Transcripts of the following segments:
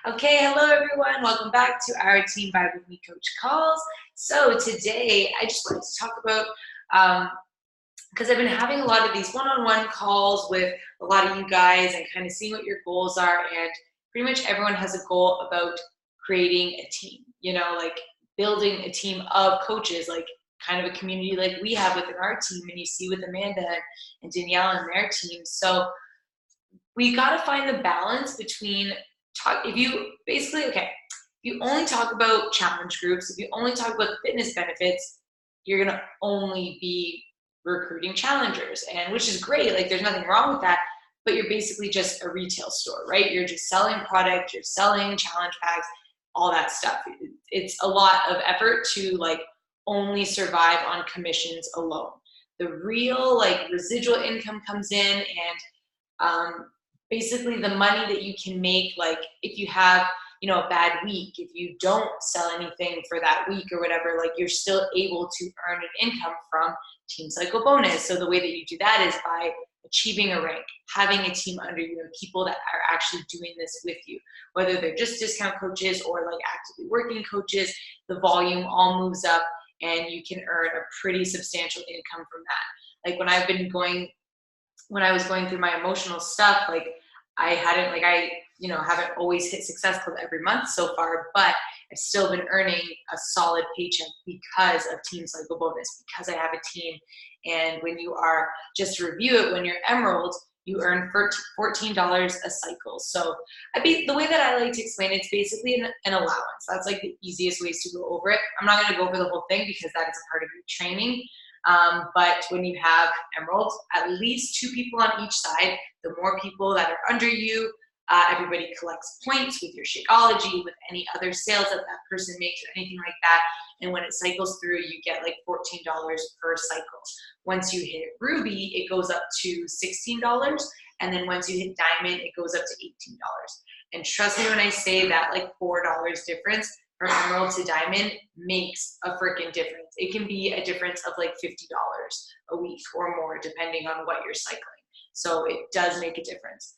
Okay, hello everyone. Welcome back to our Team Vibe with Me Coach calls. So today I just wanted to talk about, because I've been having a lot of these one-on-one calls with a lot of you guys and kind of seeing what your goals are. And pretty much everyone has a goal about creating a team, like building a team of coaches, like kind of a community like we have within our team. And you see with Amanda and Danielle and their team. So we got to find the balance between if you only talk about challenge groups, if you only talk about the fitness benefits, you're going to only be recruiting challengers, and which is great, like there's nothing wrong with that, but you're basically just a retail store, right? You're just selling product, you're selling challenge packs, all that stuff. It's a lot of effort to like only survive on commissions alone. The real like residual income comes in, and basically the money that you can make, like if you have a bad week, if you don't sell anything for that week or whatever, like you're still able to earn an income from Team Cycle Bonus. So the way that you do that is by achieving a rank, having a team under you, and people that are actually doing this with you, whether they're just discount coaches or like actively working coaches. The volume all moves up and you can earn a pretty substantial income from that. Like when I was going through my emotional stuff, like I haven't always hit Success Club every month so far, but I've still been earning a solid paycheck because of Team Cycle Bonus, because I have a team. And when you are, just to review it, when you're Emerald, you earn $14 a cycle. So the way that I like to explain it, it's basically an allowance. That's like the easiest ways to go over it. I'm not going to go over the whole thing because that is a part of your training. But when you have Emerald, at least 2 people on each side, the more people that are under you, everybody collects points with your Shakeology, with any other sales that person makes or anything like that. And when it cycles through, you get like $14 per cycle. Once you hit Ruby, it goes up to $16. And then once you hit Diamond, it goes up to $18. And trust me when I say that, like $4 difference from Emerald to Diamond makes a freaking difference. It can be a difference of like $50 a week or more, depending on what you're cycling. So it does make a difference.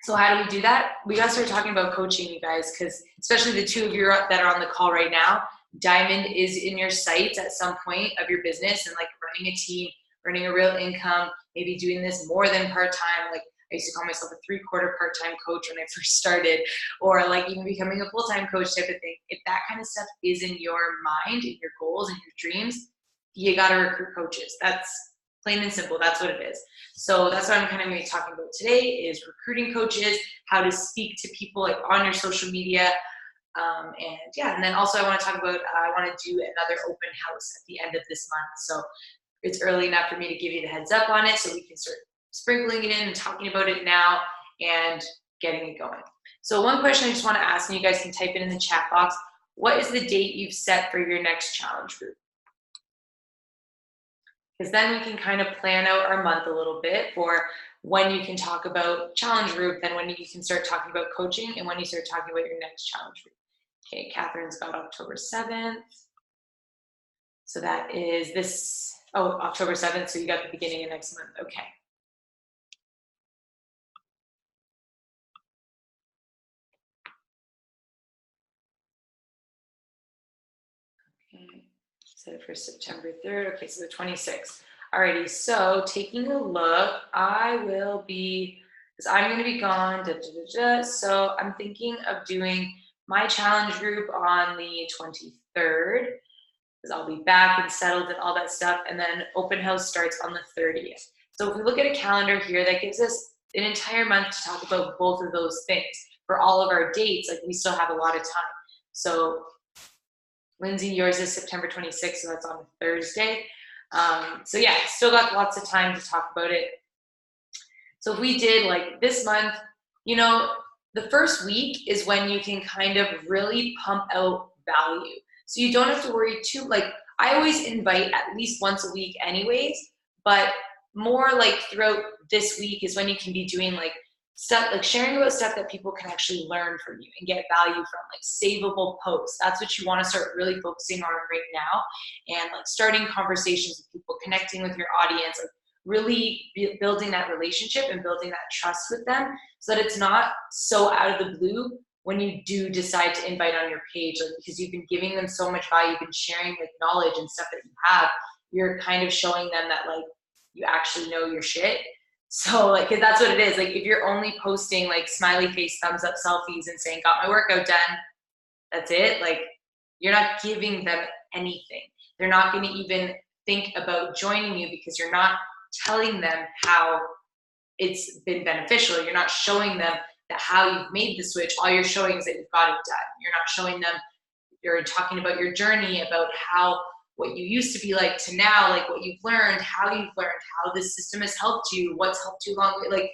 So how do we do that? We got to start talking about coaching, you guys, because especially the 2 of you that are on the call right now, Diamond is in your sights at some point of your business, and like running a team, earning a real income, maybe doing this more than part-time. Like I used to call myself a 3/4 part-time coach when I first started, or like even becoming a full-time coach type of thing. If that kind of stuff is in your mind, in your goals and your dreams, you got to recruit coaches. That's plain and simple. That's what it is. So that's what I'm kind of going to be talking about today, is recruiting coaches, how to speak to people like on your social media. And then also I want to talk about, I want to do another open house at the end of this month. So it's early enough for me to give you the heads up on it, so we can start sprinkling it in and talking about it now and getting it going. So one question I just want to ask, and you guys can type it in the chat box: what is the date you've set for your next challenge group? Because then we can kind of plan out our month a little bit for when you can talk about challenge group, then when you can start talking about coaching, and when you start talking about your next challenge group. Okay, Catherine's got October 7th. So that is October 7th. So you got the beginning of next month. Okay. Set it for September 3rd. Okay, so the 26th. Alrighty, so taking a look, I will be, because I'm going to be gone, so I'm thinking of doing my challenge group on the 23rd, because I'll be back and settled and all that stuff, and then open house starts on the 30th. So if we look at a calendar here, that gives us an entire month to talk about both of those things. For all of our dates, like we still have a lot of time. So Lindsay, yours is September 26th, so that's on a Thursday. So yeah, still got lots of time to talk about it. So if we did like this month, the first week is when you can kind of really pump out value. So you don't have to worry I always invite at least once a week anyways, but more like throughout this week is when you can be doing like stuff, like sharing about stuff that people can actually learn from you and get value from, like savable posts. That's what you want to start really focusing on right now, and like starting conversations with people, connecting with your audience. Like really building that relationship and building that trust with them so that it's not so out of the blue when you do decide to invite on your page, like, because you've been giving them so much value, you've been sharing like knowledge and stuff that you have, you're kind of showing them that like you actually know your shit. So like, 'cause that's what it is. Like if you're only posting like smiley face, thumbs up selfies and saying, got my workout done, that's it. Like you're not giving them anything. They're not going to even think about joining you because you're not telling them how it's been beneficial. You're not showing them that how you've made the switch. All you're showing is that you've got it done. You're not showing them, you're talking about your journey, about how what you used to be like to now, like what you've learned, how this system has helped you, what's helped you along. Like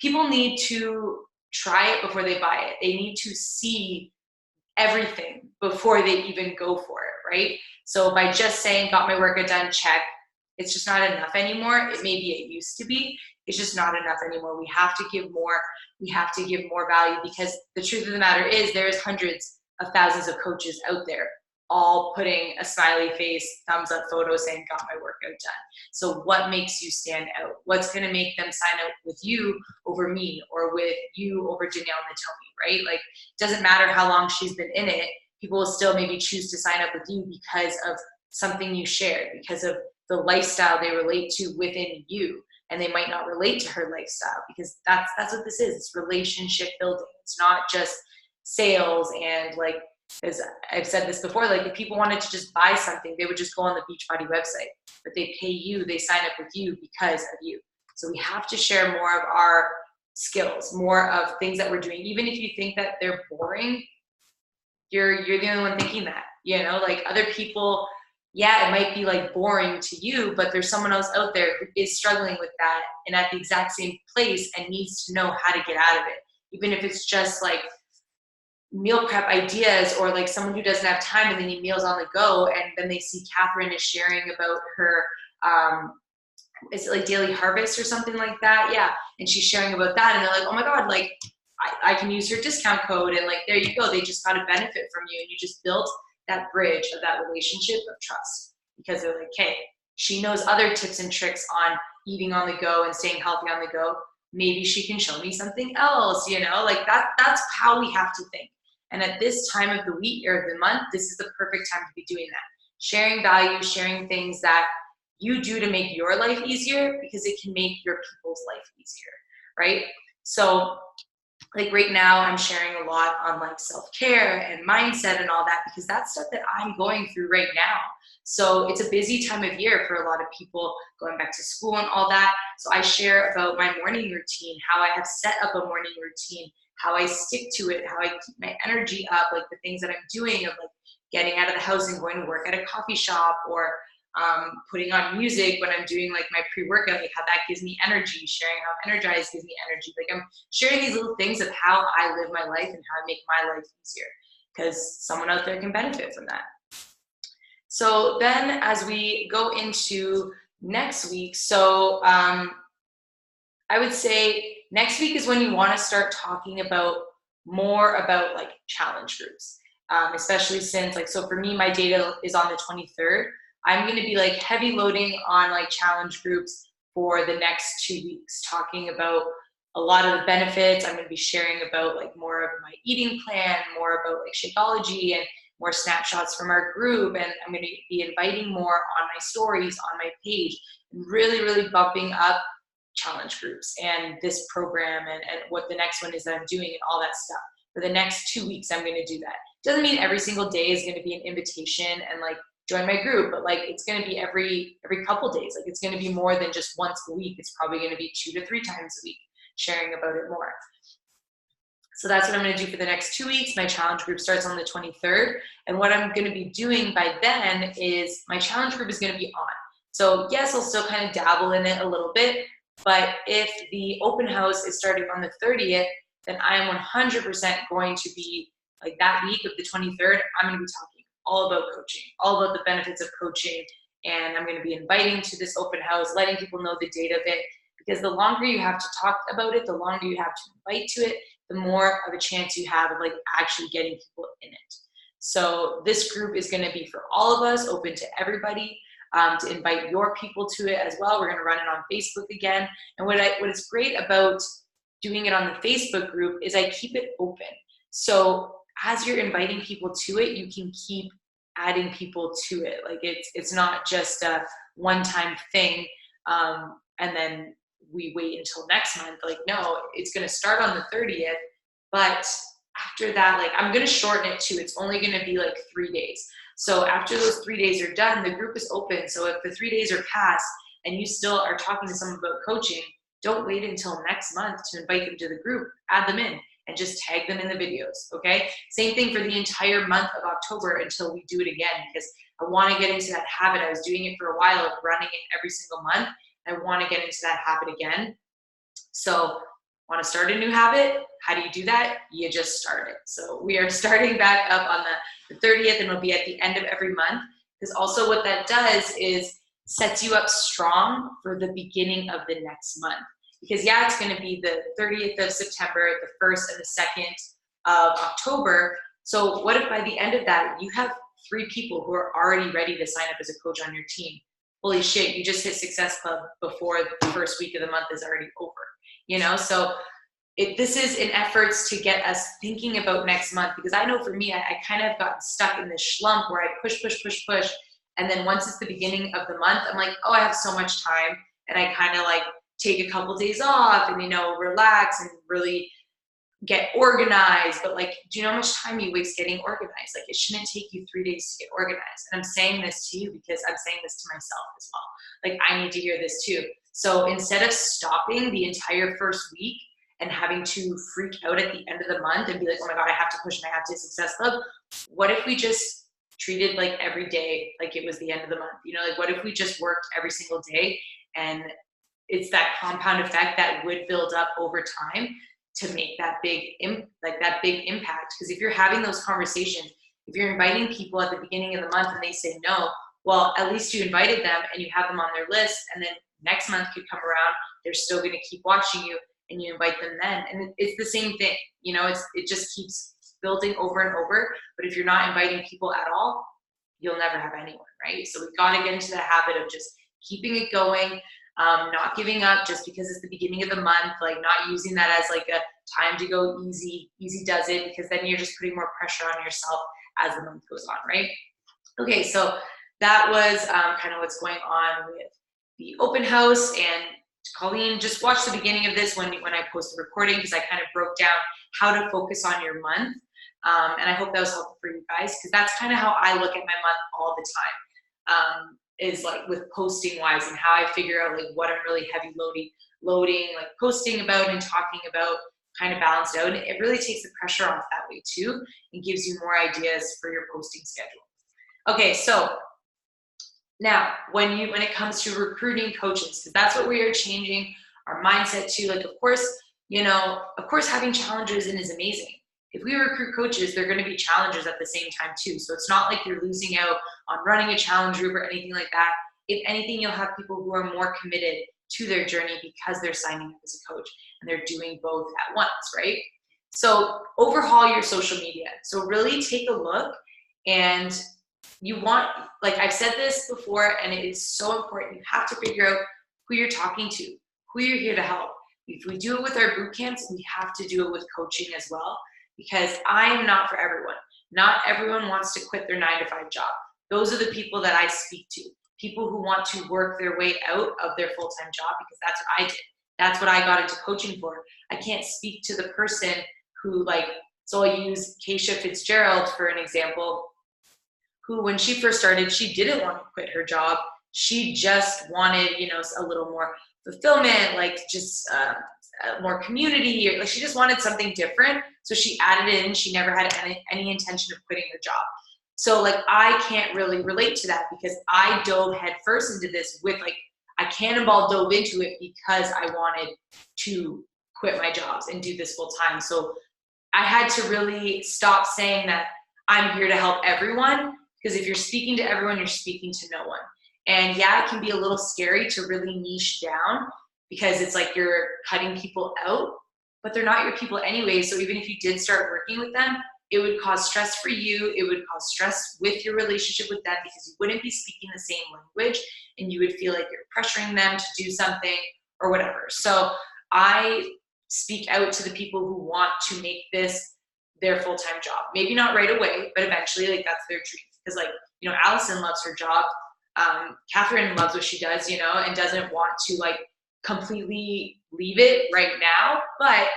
people need to try it before they buy it. They need to see everything before they even go for it, right? So by just saying, got my workout done, check, it's just not enough anymore. Maybe it used to be. It's just not enough anymore. We have to give more. We have to give more value because the truth of the matter is there's hundreds of thousands of coaches out there all putting a smiley face, thumbs up photo saying, got my workout done. So what makes you stand out? What's going to make them sign up with you over me or with you over Danielle Natoni, right? Like, it doesn't matter how long she's been in it. People will still maybe choose to sign up with you because of something you shared, because of the lifestyle they relate to within you. And they might not relate to her lifestyle because that's what this is. It's relationship building. It's not just sales. And like, as I've said this before, like if people wanted to just buy something, they would just go on the Beachbody website, but they pay you, they sign up with you because of you. So we have to share more of our skills, more of things that we're doing. Even if you think that they're boring, you're the only one thinking that, you know, like other people, yeah, it might be like boring to you, but there's someone else out there who is struggling with that and at the exact same place and needs to know how to get out of it. Even if it's just like meal prep ideas or like someone who doesn't have time and they need meals on the go. And then they see Catherine is sharing about her, is it like Daily Harvest or something like that? Yeah. And she's sharing about that. And they're like, oh my God, like I can use her discount code. And like, there you go. They just got to benefit from you. And you just built that bridge of that relationship of trust because they're like, hey, she knows other tips and tricks on eating on the go and staying healthy on the go. Maybe she can show me something else, you know, like that's how we have to think. And at this time of the week or of the month, this is the perfect time to be doing that. Sharing value, sharing things that you do to make your life easier because it can make your people's life easier, right? So like right now I'm sharing a lot on like self-care and mindset and all that because that's stuff that I'm going through right now. So it's a busy time of year for a lot of people going back to school and all that. So I share about my morning routine, how I have set up a morning routine, how I stick to it, how I keep my energy up, like the things that I'm doing of like getting out of the house and going to work at a coffee shop or putting on music when I'm doing like my pre-workout, like how that gives me energy, sharing how energized gives me energy. Like I'm sharing these little things of how I live my life and how I make my life easier because someone out there can benefit from that. So then as we go into next week, so I would say next week is when you want to start talking about more about like challenge groups, especially since like, so for me, my data is on the 23rd. I'm going to be like heavy loading on like challenge groups for the next 2 weeks, talking about a lot of the benefits. I'm going to be sharing about like more of my eating plan, more about like Shakeology and more snapshots from our group. And I'm going to be inviting more on my stories, on my page, and really, really bumping up challenge groups and this program and what the next one is that I'm doing and all that stuff. For the next 2 weeks, I'm going to do that. Doesn't mean every single day is going to be an invitation and like join my group, but like it's going to be every couple days. Like it's going to be more than just once a week. It's probably going to be 2 to 3 times a week sharing about it more. So that's what I'm going to do for the next 2 weeks. My challenge group starts on the 23rd. And what I'm going to be doing by then is my challenge group is going to be on. So yes, I'll still kind of dabble in it a little bit, but if the open house is starting on the 30th, then I am 100% going to be like that week of the 23rd, I'm going to be talking all about coaching, all about the benefits of coaching. And I'm going to be inviting to this open house, letting people know the date of it, because the longer you have to talk about it, the longer you have to invite to it, the more of a chance you have of like actually getting people in it. So this group is going to be for all of us, open to everybody. to invite your people to it as well. We're going to run it on Facebook again. And what is great about doing it on the Facebook group is I keep it open. So as you're inviting people to it, you can keep adding people to it. Like it's not just a one-time thing, and then we wait until next month. Like, no, it's going to start on the 30th, but after that, like, I'm going to shorten it too. It's only going to be like 3 days. So after those 3 days are done, the group is open. So if the 3 days are passed and you still are talking to someone about coaching, don't wait until next month to invite them to the group. Add them in and just tag them in the videos, okay? Same thing for the entire month of October until we do it again, because I want to get into that habit. I was doing it for a while of running it every single month. I want to get into that habit again. So want to start a new habit? How do you do that? You just start it. So we are starting back up on the 30th, and it'll be at the end of every month, because also what that does is sets you up strong for the beginning of the next month. Because yeah, it's going to be the 30th of September, the 1st and the 2nd of October. So what if by the end of that, you have 3 people who are already ready to sign up as a coach on your team? Holy shit, you just hit Success Club before the first week of the month is already over. You know, so this is in efforts to get us thinking about next month, because I know for me, I kind of got stuck in this slump where I push. And then once it's the beginning of the month, I'm like, oh, I have so much time. And I kind of like take a couple days off and, you know, relax and really get organized. But like, do you know how much time you waste getting organized? Like, it shouldn't take you 3 days to get organized. And I'm saying this to you because I'm saying this to myself as well. Like, I need to hear this too. So instead of stopping the entire first week and having to freak out at the end of the month and be like, oh my God, I have to push and I have to Success Club, what if we just treated like every day like it was the end of the month? You know, like, what if we just worked every single day? And it's that compound effect that would build up over time to make that big impact. Because if you're having those conversations, if you're inviting people at the beginning of the month and they say no, well, at least you invited them and you have them on their list, and then next month could come around, they're still going to keep watching you, and you invite them then. And it's the same thing, you know, it just keeps building over and over. But if you're not inviting people at all, you'll never have anyone, right? So we've got to get into the habit of just keeping it going, not giving up just because it's the beginning of the month, like not using that as like a time to go easy does it, because then you're just putting more pressure on yourself as the month goes on, right? Okay, so that was kind of what's going on with the open house. And Colleen, just watch the beginning of this when I post the recording, because I kind of broke down how to focus on your month. And I hope that was helpful for you guys, because that's kind of how I look at my month all the time. Is like with posting wise, and how I figure out like what I'm really heavy loading, like posting about and talking about, kind of balanced out. And it really takes the pressure off that way too, and gives you more ideas for your posting schedule. Okay, so now when it comes to recruiting coaches, because that's what we are changing our mindset to. Like, of course, you know, of course having challengers in is amazing. If we recruit coaches, they're going to be challengers at the same time too. So it's not like you're losing out on running a challenge group or anything like that. If anything, you'll have people who are more committed to their journey because they're signing up as a coach and they're doing both at once, right? So overhaul your social media. So really take a look, and you want, like I've said this before, and it is so important. You have to figure out who you're talking to, who you're here to help. If we do it with our boot camps, we have to do it with coaching as well, because I am not for everyone. Not everyone wants to quit their 9-to-5 job. Those are the people that I speak to. People who want to work their way out of their full-time job, because that's what I did. That's what I got into coaching for. I can't speak to the person who, like, so I'll use Keisha Fitzgerald for an example, who when she first started, she didn't want to quit her job. She just wanted, you know, a little more fulfillment, like just more community, or like she just wanted something different. So she added it in. She never had any intention of quitting her job. So like, I can't really relate to that, because I dove headfirst into this with like, I cannonball dove into it because I wanted to quit my jobs and do this full time. So I had to really stop saying that I'm here to help everyone, because if you're speaking to everyone, you're speaking to no one. And yeah, it can be a little scary to really niche down, because it's like you're cutting people out, but they're not your people anyway. So even if you did start working with them, it would cause stress for you. It would cause stress with your relationship with them because you wouldn't be speaking the same language and you would feel like you're pressuring them to do something or whatever. So I speak out to the people who want to make this their full-time job. Maybe not right away, but eventually, like, that's their dream. Because, like, you know, Allison loves her job. Catherine loves what she does, you know, and doesn't want to, like, completely leave it right now, but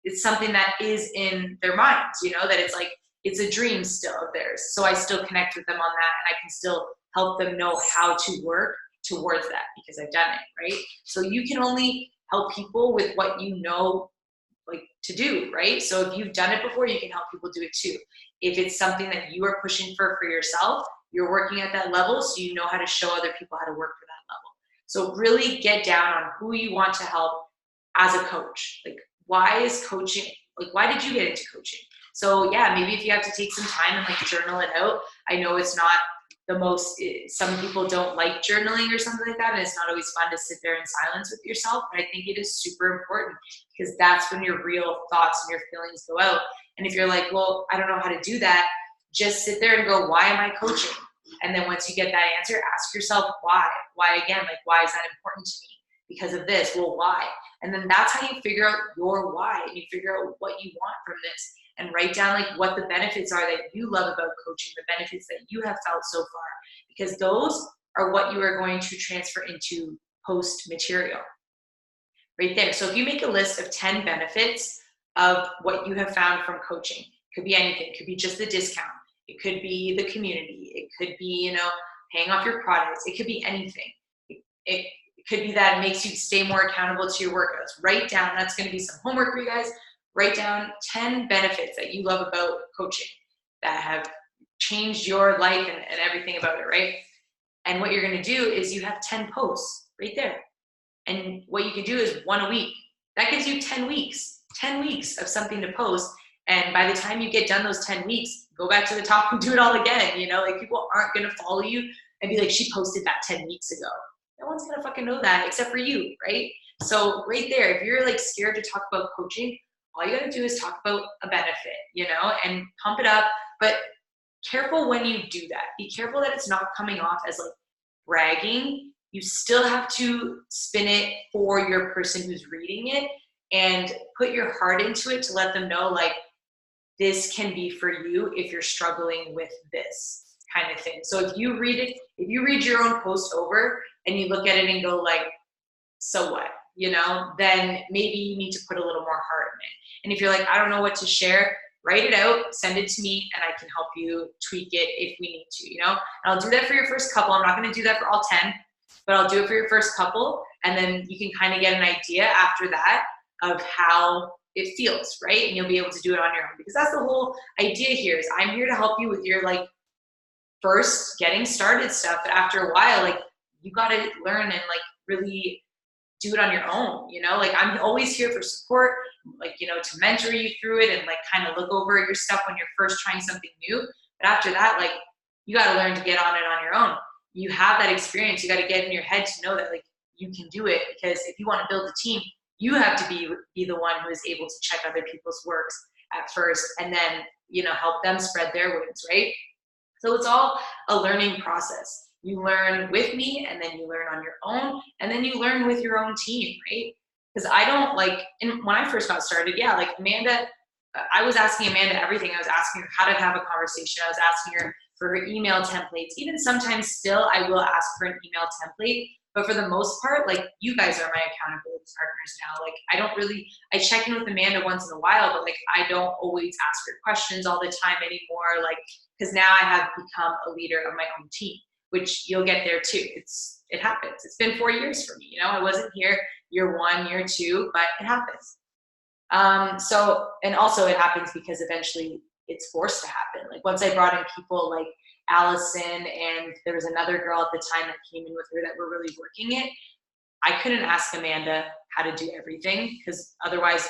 it's something that is in their minds, you know, that it's like, it's a dream still of theirs. So I still connect with them on that, and I can still help them know how to work towards that because I've done it, right? So you can only help people with what you know, like, to do, right? So if you've done it before, you can help people do it too. If it's something that you are pushing for yourself, you're working at that level, so you know how to show other people how to work for that level. So really get down on who you want to help as a coach. Like, why is coaching, like, why did you get into coaching? So yeah, maybe if you have to take some time and, like, journal it out. I know it's not the most, some people don't like journaling or something like that, and it's not always fun to sit there in silence with yourself, but I think it is super important because that's when your real thoughts and your feelings go out. And if you're like, well, I don't know how to do that, just sit there and go, why am I coaching? And then once you get that answer, ask yourself why. Why again? Like, why is that important to me? Because of this. Well, why? And then that's how you figure out your why, and you figure out what you want from this, and write down, like, what the benefits are that you love about coaching, the benefits that you have felt so far, because those are what you are going to transfer into post material right there. So if you make a list of 10 benefits of what you have found from coaching, it could be anything. It could be just the discount. It could be the community. It could be, you know, paying off your products. It could be anything. It could be that it makes you stay more accountable to your workouts. Write down, that's going to be some homework for you guys. Write down 10 benefits that you love about coaching that have changed your life and everything about it, right? And what you're going to do is you have 10 posts right there. And what you can do is one a week. That gives you 10 weeks of something to post. And by the time you get done those 10 weeks, go back to the top and do it all again. You know, like, people aren't going to follow you and be like, she posted that 10 weeks ago. No one's going to fucking know that except for you, right? So right there, if you're, like, scared to talk about coaching, all you got to do is talk about a benefit, you know, and pump it up. But careful when you do that. Be careful that it's not coming off as, like, bragging. You still have to spin it for your person who's reading it and put your heart into it to let them know, like, this can be for you if you're struggling with this kind of thing. So if you read it, if you read your own post over and you look at it and go, like, so what, you know, then maybe you need to put a little more heart in it. And if you're like, I don't know what to share, write it out, send it to me, and I can help you tweak it if we need to, you know. And I'll do that for your first couple. I'm not going to do that for all 10, but I'll do it for your first couple, and then you can kind of get an idea after that of how it feels, right? And you'll be able to do it on your own, because that's the whole idea here. Is I'm here to help you with your, like, first getting started stuff, but after a while, like, you got to learn and, like, really do it on your own, you know. Like, I'm always here for support, like, you know, to mentor you through it and, like, kind of look over your stuff when you're first trying something new. But after that, like, you got to learn to get on it on your own. You have that experience. You got to get in your head to know that, like, you can do it, because if you want to build a team, you have to be the one who is able to check other people's works at first, and then, you know, help them spread their wings, right? So it's all a learning process. You learn with me, and then you learn on your own, and then you learn with your own team, right? Because I don't, like, and when I first got started, yeah, like, Amanda, I was asking Amanda everything. I was asking her how to have a conversation. I was asking her for her email templates. Even sometimes still, I will ask for an email template. But for the most part, like, you guys are my accountability partners now. Like, I check in with Amanda once in a while, but, like, I don't always ask her questions all the time anymore. Like, because now I have become a leader of my own team, which you'll get there too. It happens. It's been 4 years for me. You know, I wasn't here year 1, year 2, but it happens. So, and also it happens because eventually it's forced to happen. Like, once I brought in people like Allison, and there was another girl at the time that came in with her that were really working it, I couldn't ask Amanda how to do everything, because otherwise,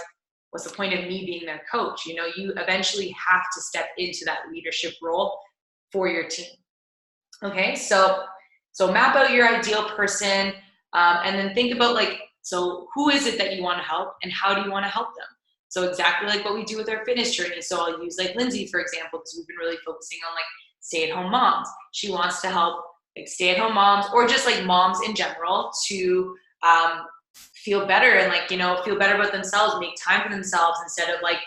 what's the point of me being their coach? You know, you eventually have to step into that leadership role for your team. Okay, so map out your ideal person, and then think about, like, so who is it that you want to help, and how do you want to help them? So exactly like what we do with our fitness journey. So I'll use like Lindsay, for example, because we've been really focusing on like stay-at-home moms. She wants to help like stay-at-home moms or just like moms in general to feel better and like, feel better about themselves, make time for themselves instead of like,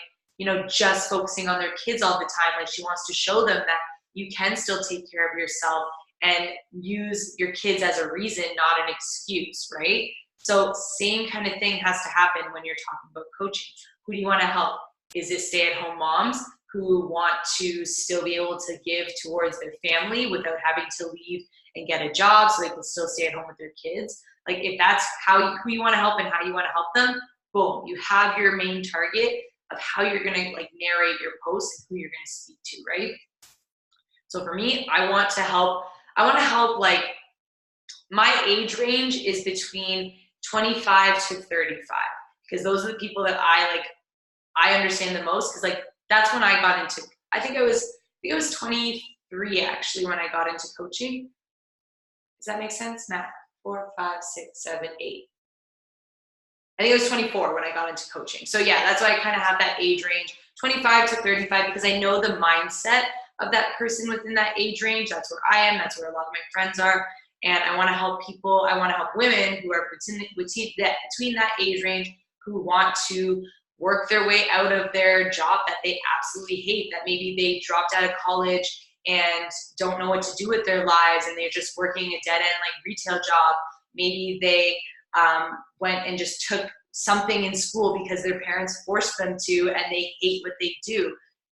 just focusing on their kids all the time. Like she wants to show them that you can still take care of yourself and use your kids as a reason, not an excuse, right? So same kind of thing has to happen when you're talking about coaching. Who do you want to help? Is it stay-at-home moms who want to still be able to give towards their family without having to leave and get a job so they can still stay at home with their kids? Like if that's who you want to help and how you want to help them, boom, you have your main target of how you're going to like narrate your post and who you're going to speak to, right? So for me, I want to help like my age range is between 25 to 35 because those are the people that I understand the most because like that's when I got into, I think it was 23 actually when I got into coaching. Does that make sense? Matt, 4, 5, 6, 7, 8. I think it was 24 when I got into coaching. So yeah, that's why I kind of have that age range, 25 to 35, because I know the mindset of that person within that age range. That's where I am. That's where a lot of my friends are. And I want to help people. I want to help women who are between that age range who want to work their way out of their job that they absolutely hate, that maybe they dropped out of college and don't know what to do with their lives and they're just working a dead end like retail job. Maybe they went and just took something in school because their parents forced them to and they hate what they do.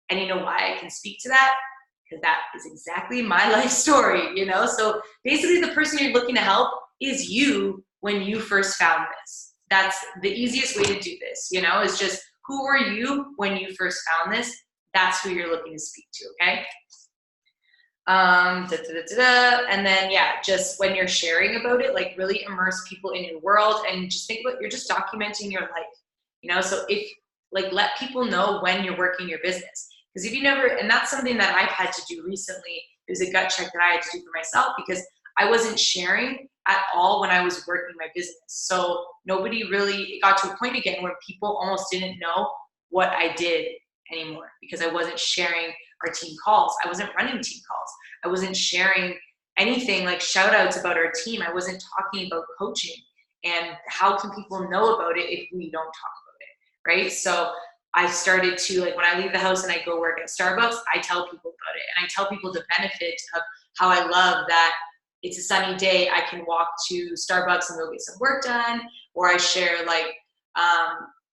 And you know why I can speak to that? Because that is exactly my life story, So basically the person you're looking to help is you when you first found this. That's the easiest way to do this, is just who were you when you first found this? That's who you're looking to speak to, okay? And then, yeah, just when you're sharing about it, like really immerse people in your world and just think about, you're just documenting your life, So if like, let people know when you're working your business. Because if you never, and that's something that I've had to do recently, it was a gut check that I had to do for myself because I wasn't sharing at all when I was working my business. So nobody really, it got to a point again where people almost didn't know what I did anymore because I wasn't sharing our team calls. I wasn't running team calls. I wasn't sharing anything like shout outs about our team. I wasn't talking about coaching and how can people know about it if we don't talk about it, right? So I started to, like when I leave the house and I go work at Starbucks, I tell people about it. And I tell people the benefit of how I love that it's a sunny day, I can walk to Starbucks and go get some work done, or I share like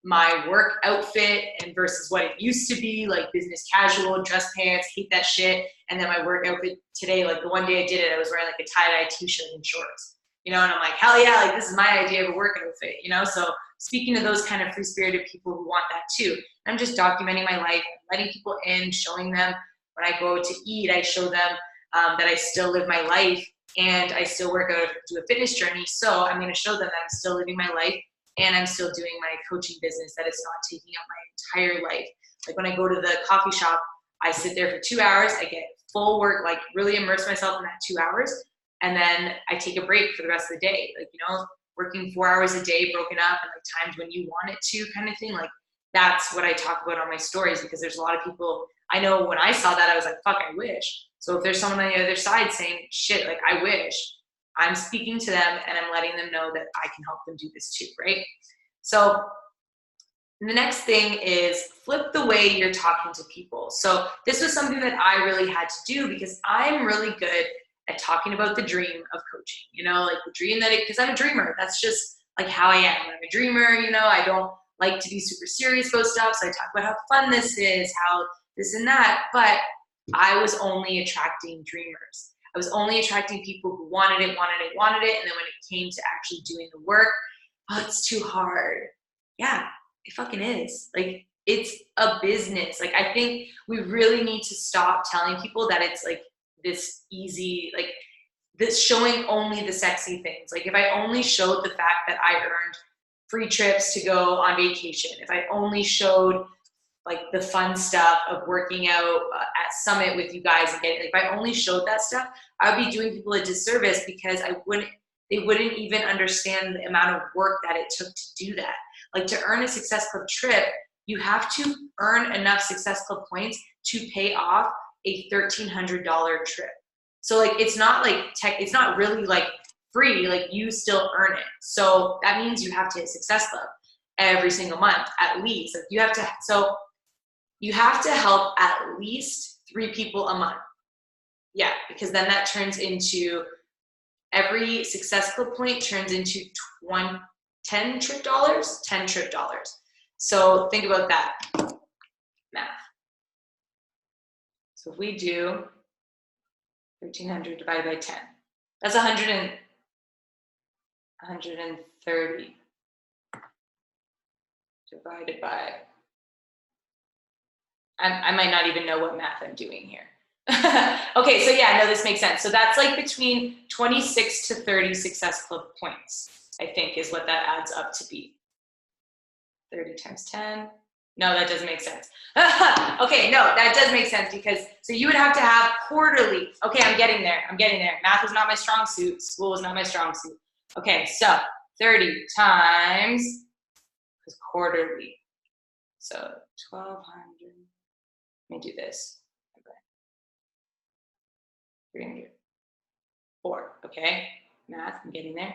my work outfit and versus what it used to be, like business casual, dress pants, hate that shit. And then my work outfit today, like the one day I did it, I was wearing like a tie-dye t-shirt and shorts, and I'm like, hell yeah, like this is my idea of a work outfit, So speaking to those kind of free-spirited people who want that too, I'm just documenting my life, letting people in, showing them when I go to eat, I show them that I still live my life and I still work out, do a fitness journey. So I'm going to show them that I'm still living my life and I'm still doing my coaching business, that it's not taking up my entire life. Like when I go to the coffee shop, I sit there for 2 hours, I get full work, like really immerse myself in that 2 hours. And then I take a break for the rest of the day. Like, working 4 hours a day broken up and like times when you want it to kind of thing. Like that's what I talk about on my stories because there's a lot of people, I know when I saw that, I was like, fuck, I wish. So if there's someone on the other side saying, shit, like I wish, I'm speaking to them and I'm letting them know that I can help them do this too, right? So the next thing is flip the way you're talking to people. So this was something that I really had to do because I'm really good at talking about the dream of coaching, like the dream because I'm a dreamer. That's just like how I am. I'm a dreamer, I don't like to be super serious about stuff. So I talk about how fun this is, how this and that, but I was only attracting dreamers. I was only attracting people who wanted it. And then when it came to actually doing the work, oh, it's too hard. Yeah, it fucking is. Like, it's a business. Like, I think we really need to stop telling people that it's like this easy, like this showing only the sexy things. Like if I only showed the fact that I earned free trips to go on vacation, if I only showed like the fun stuff of working out at Summit with you guys and getting, like, if I only showed that stuff, I would be doing people a disservice because they wouldn't even understand the amount of work that it took to do that. Like to earn a Success Club trip, you have to earn enough Success Club points to pay off a $1,300 trip. So like, it's not like it's not really like free, like you still earn it. So that means you have to hit Success Club every single month, at least. Like you have to help at least 3 people a month. Yeah, because then that turns into, every Success Club point turns into 10 trip dollars. So think about that, math. So if we do 1,300 divided by 10, that's 130 divided by, I might not even know what math I'm doing here. Okay, so yeah, no, this makes sense. So that's like between 26 to 30 Success Club points, I think, is what that adds up to be. 30 times 10. No, that doesn't make sense. Okay, no, that does make sense, because so you would have to have quarterly. Okay, I'm getting there. Math is not my strong suit. School is not my strong suit. Okay, so 30 times, because quarterly. So 1,200. Let me do this. 304. Okay, math, I'm getting there.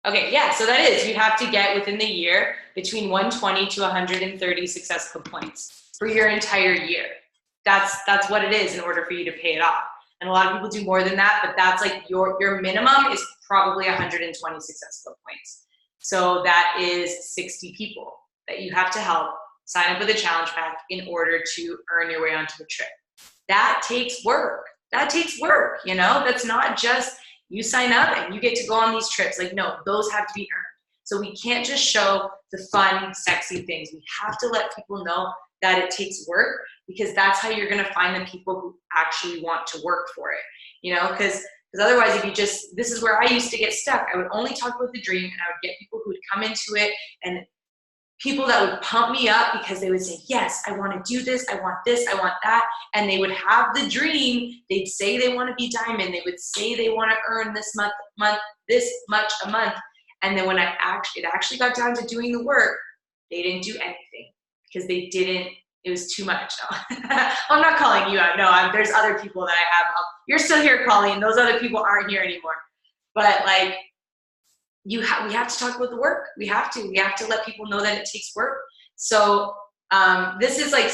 Okay, yeah, so that is, you have to get within the year between 120 to 130 Success Club points for your entire year. That's what it is in order for you to pay it off. And a lot of people do more than that, but that's like your minimum is probably 120 Success Club points. So that is 60 people that you have to help sign up with a challenge pack in order to earn your way onto the trip. That takes work. You know, that's not just you sign up and you get to go on these trips. Like, no, those have to be earned. So we can't just show the fun, sexy things. We have to let people know that it takes work, because that's how you're going to find the people who actually want to work for it. You know, because otherwise, if you just, this is where I used to get stuck. I would only talk about the dream, and I would get people who would come into it, and people that would pump me up because they would say, yes, I want to do this, I want that, and they would have the dream. They'd say they want to be diamond. They would say they want to earn this this much a month, and then when it actually got down to doing the work, they didn't do anything because they didn't. It was too much. No. I'm not calling you out. No, there's other people that I have. You're still here, Colleen. Those other people aren't here anymore. But like, we have to talk about the work. We have to let people know that it takes work. So this is like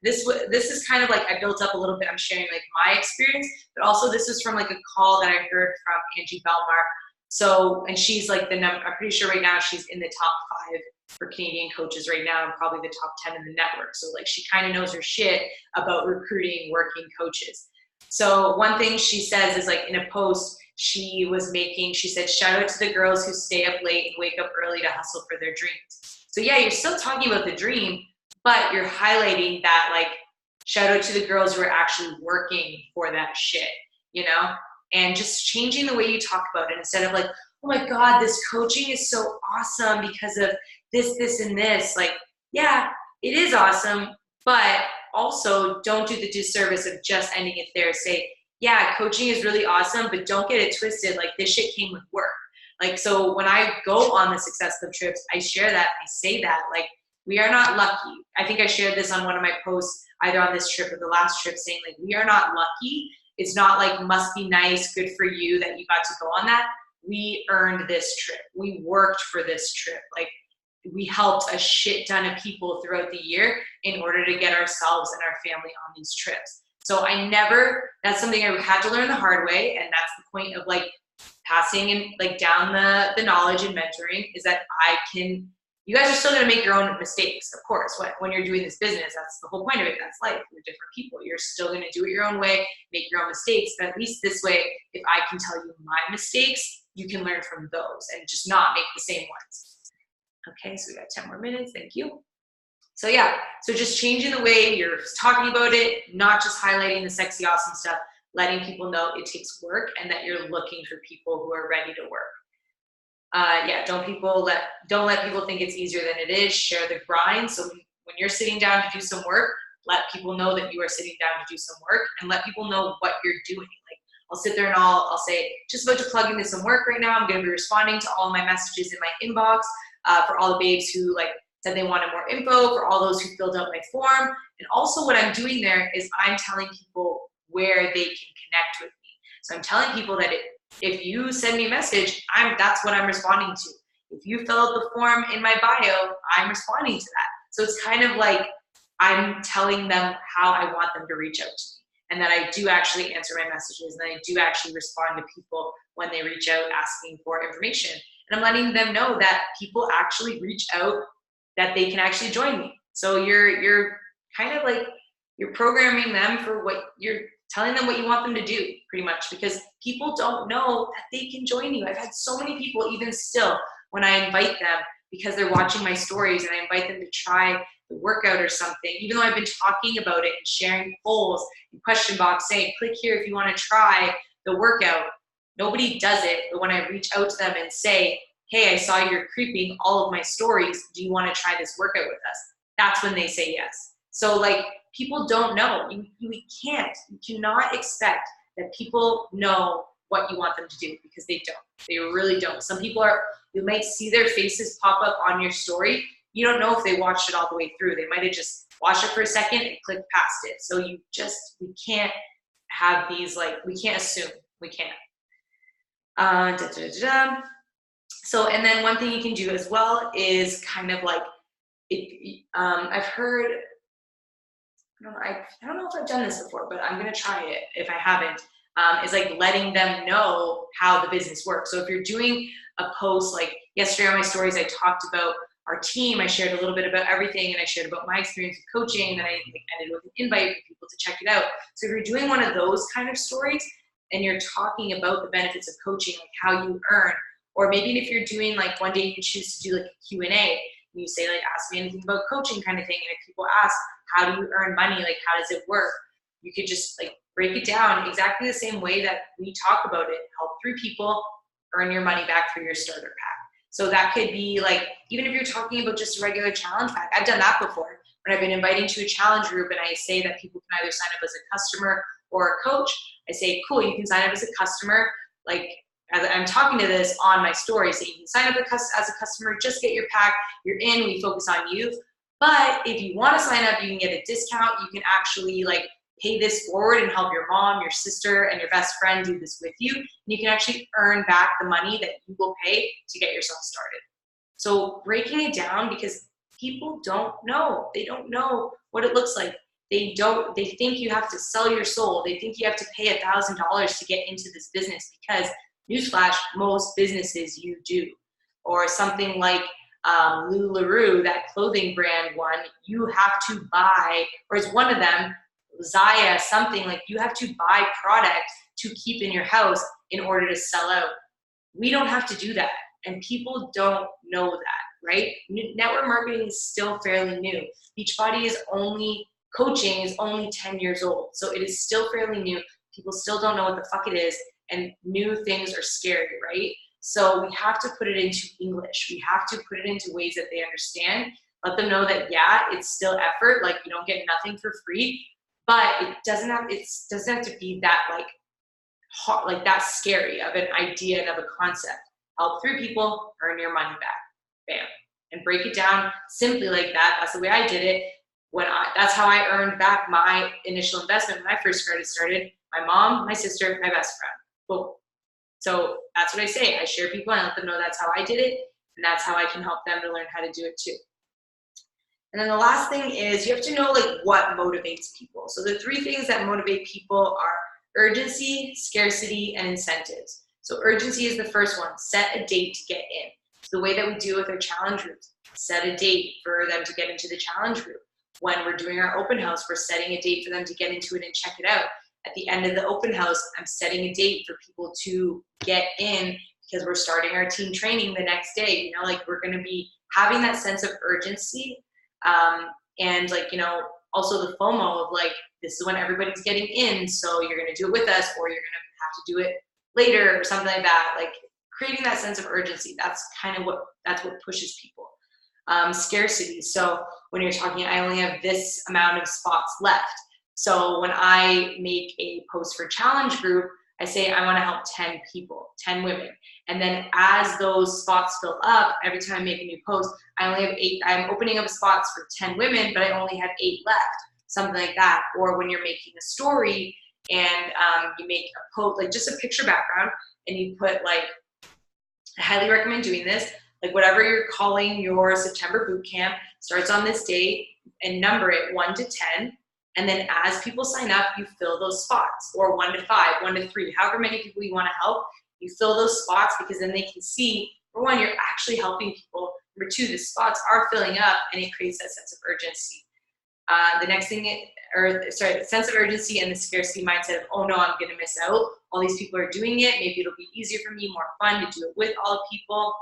this is kind of like, I built up a little bit. I'm sharing like my experience, but also this is from like a call that I heard from Angie Belmar. So, and she's like I'm pretty sure right now she's in the top 5 for Canadian coaches right now, and probably the top 10 in the network. So like, she kind of knows her shit about recruiting working coaches. So one thing she says is, like, in a post she said, shout out to the girls who stay up late and wake up early to hustle for their dreams. So yeah, you're still talking about the dream, but you're highlighting that, like, shout out to the girls who are actually working for that shit, you know? And just changing the way you talk about it, instead of like, oh my God, this coaching is so awesome because of this, and this. Like, yeah, it is awesome, but also don't do the disservice of just ending it there. Say, yeah, coaching is really awesome, but don't get it twisted. Like, this shit came with work. Like, so when I go on the Success Club trips, I share that, I say that, like, we are not lucky. I think I shared this on one of my posts, either on this trip or the last trip, saying, like, we are not lucky. It's not like, must be nice, good for you that you got to go on that. We earned this trip. We worked for this trip. Like, we helped a shit ton of people throughout the year in order to get ourselves and our family on these trips. So that's something I had to learn the hard way. And that's the point of, like, passing and, like, down the knowledge and mentoring, is that you guys are still going to make your own mistakes, of course. When you're doing this business, that's the whole point of it. That's life. We're different people. You're still going to do it your own way, make your own mistakes. But at least this way, if I can tell you my mistakes, you can learn from those and just not make the same ones. Okay, so we got 10 more minutes. Thank you. So yeah, so just changing the way you're talking about it, not just highlighting the sexy, awesome stuff, letting people know it takes work and that you're looking for people who are ready to work. Yeah, don't let people think it's easier than it is. Share the grind. So when you're sitting down to do some work, let people know that you are sitting down to do some work, and let people know what you're doing. Like, I'll sit there and I'll say, just about to plug into some work right now. I'm going to be responding to all my messages in my inbox for all the babes who, like, said they wanted more info for all those who filled out my form. And also what I'm doing there is I'm telling people where they can connect with me. So I'm telling people that if you send me a message, that's what I'm responding to. If you fill out the form in my bio, I'm responding to that. So it's kind of like I'm telling them how I want them to reach out to me, and that I do actually answer my messages, and I do actually respond to people when they reach out asking for information. And I'm letting them know that people actually reach out, that they can actually join me. So you're kind of like, you're programming them for what you're telling them what you want them to do, pretty much, because people don't know that they can join you. I've had so many people, even still, when I invite them, because they're watching my stories and I invite them to try the workout or something, even though I've been talking about it and sharing polls and question box saying, click here if you want to try the workout. Nobody does it. But when I reach out to them and say, hey, I saw you're creeping all of my stories, do you want to try this workout with us? That's when they say yes. So like, people don't know. You cannot expect that people know what you want them to do, because they don't. They really don't. Some people you might see their faces pop up on your story. You don't know if they watched it all the way through. They might have just watched it for a second and clicked past it. So we can't have these, like, we can't assume. We can't. So, and then one thing you can do as well is kind of like, I've heard, I don't know if I've done this before, but I'm going to try it if I haven't, is like letting them know how the business works. So if you're doing a post, like yesterday on my stories, I talked about our team. I shared a little bit about everything, and I shared about my experience with coaching, and then I ended with an invite for people to check it out. So if you're doing one of those kind of stories and you're talking about the benefits of coaching, like how you earn, or maybe if you're doing, like, one day you choose to do like a Q&A, and you say, like, ask me anything about coaching kind of thing. And if people ask, how do you earn money? Like, how does it work? You could just like break it down exactly the same way that we talk about it. Help 3 people, earn your money back for your starter pack. So that could be like, even if you're talking about just a regular challenge pack, I've done that before. When I've been inviting to a challenge group and I say that people can either sign up as a customer or a coach, I say, cool, you can sign up as a customer. Like, as I'm talking to this on my story, so you can sign up as a customer, just get your pack, you're in, we focus on you. But if you want to sign up, you can get a discount. You can actually like pay this forward and help your mom, your sister, and your best friend do this with you. And you can actually earn back the money that you will pay to get yourself started. So breaking it down, because people don't know. They don't know what it looks like. They think you have to sell your soul. They think you have to pay $1,000 to get into this business, because newsflash, most businesses you do. Or something like LuLaRoe, that clothing brand one, you have to buy, or it's one of them, Zaya, something like, you have to buy product to keep in your house in order to sell out. We don't have to do that, and people don't know that, right? Network marketing is still fairly new. Beachbody coaching is only 10 years old, so it is still fairly new. People still don't know what the fuck it is, and new things are scary, right? So we have to put it into English. We have to put it into ways that they understand. Let them know that, yeah, it's still effort. Like, you don't get nothing for free, but it doesn't have to be that like hard, like that scary of an idea and of a concept. Help 3 people, earn your money back. Bam. And break it down simply like that. That's the way I did it. That's how I earned back my initial investment when I first started. My mom, my sister, my best friend. Boom. So that's what I say. I share people and let them know that's how I did it, and that's how I can help them to learn how to do it too. And then the last thing is, you have to know like what motivates people. So the 3 things that motivate people are urgency, scarcity, and incentives. So urgency is the first one. Set a date to get in. So the way that we do with our challenge groups, set a date for them to get into the challenge group. When we're doing our open house, we're setting a date for them to get into it and check it out. At the end of the open house, I'm setting a date for people to get in, because we're starting our team training the next day. You know, like, we're going to be having that sense of urgency. And like, you know, also the FOMO of like, this is when everybody's getting in, so you're going to do it with us, or you're going to have to do it later, or something like that. Like, creating that sense of urgency, that's what pushes people. Scarcity. So when you're talking, I only have this amount of spots left. So when I make a post for challenge group, I say I want to help 10 people, 10 women. And then as those spots fill up, every time I make a new post, I only have 8, I'm opening up spots for 10 women, but I only have 8 left, something like that. Or when you're making a story and you make a post, like just a picture background, and you put like, I highly recommend doing this, like whatever you're calling your September boot camp starts on this date and number it 1 to 10. And then as people sign up, you fill those spots, or 1 to 5, 1 to 3, however many people you want to help, you fill those spots, because then they can see, for one, you're actually helping people. Number 2, the spots are filling up, and it creates that sense of urgency. The next thing, the sense of urgency and the scarcity mindset of, oh no, I'm going to miss out. All these people are doing it. Maybe it'll be easier for me, more fun to do it with all people.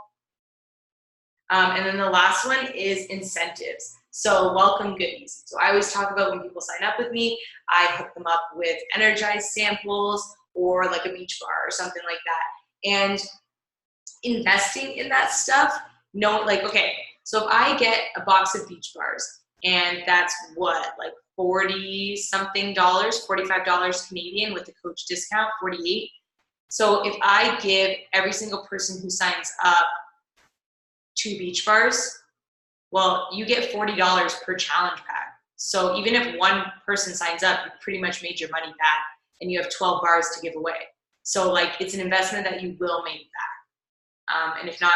And then the last one is incentives. So welcome goodies. So I always talk about when people sign up with me, I hook them up with Energize samples or like a beach bar or something like that. And investing in that stuff, okay, so if I get a box of beach bars, and that's what, like $40 something, $45 Canadian with the coach discount, 48. So if I give every single person who signs up 2 beach bars, well, you get $40 per challenge pack. So even if one person signs up, you pretty much made your money back, and you have 12 bars to give away. So like, it's an investment that you will make back. And if not,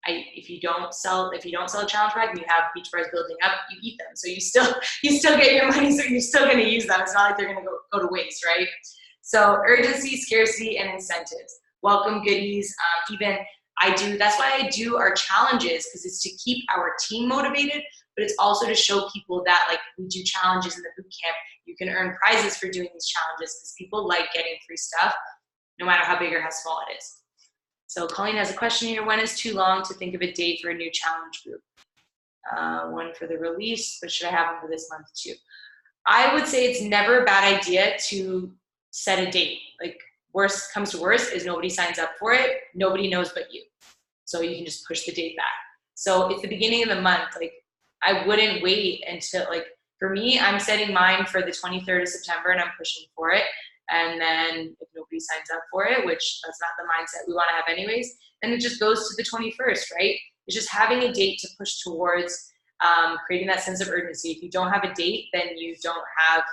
if you don't sell a challenge pack and you have beach bars building up, you eat them. So you still get your money, so you're still going to use them. It's not like they're going to go to waste, right? So urgency, scarcity, and incentives. Welcome goodies. That's why I do our challenges, because it's to keep our team motivated, but it's also to show people that like we do challenges in the boot camp. You can earn prizes for doing these challenges, because people like getting free stuff, no matter how big or how small it is. So Colleen has a question here. When is too long to think of a date for a new challenge group? One for the release, but should I have one for this month too? I would say it's never a bad idea to set a date. Like, worst comes to worst is nobody signs up for it. Nobody knows but you. So you can just push the date back. So it's the beginning of the month. Like, I wouldn't wait until, like, for me, I'm setting mine for the 23rd of September and I'm pushing for it. And then if nobody signs up for it, which that's not the mindset we want to have anyways, then it just goes to the 21st, right? It's just having a date to push towards, creating that sense of urgency. If you don't have a date, then you don't have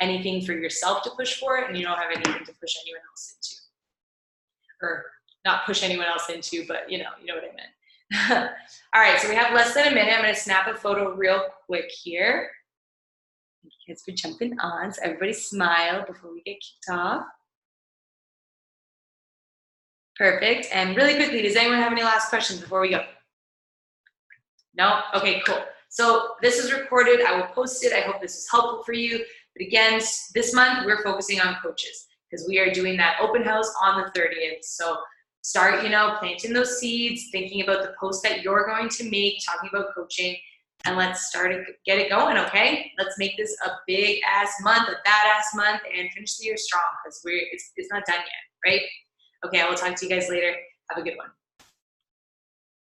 anything for yourself to push for it, and you don't have anything to push anyone else into. Or not push anyone else into, but you know what I meant. All right, so we have less than a minute. I'm going to snap a photo real quick here. Thank you guys for jumping on. So everybody smile before we get kicked off. Perfect. And really quickly, does anyone have any last questions before we go? No? Okay, cool. So this is recorded. I will post it. I hope this is helpful for you. But again, this month we're focusing on coaches, because we are doing that open house on the 30th. So start, planting those seeds, thinking about the post that you're going to make, talking about coaching, and let's get it going, okay? Let's make this a big ass month, a badass month, and finish the year strong, because it's not done yet, right? Okay, I will talk to you guys later. Have a good one.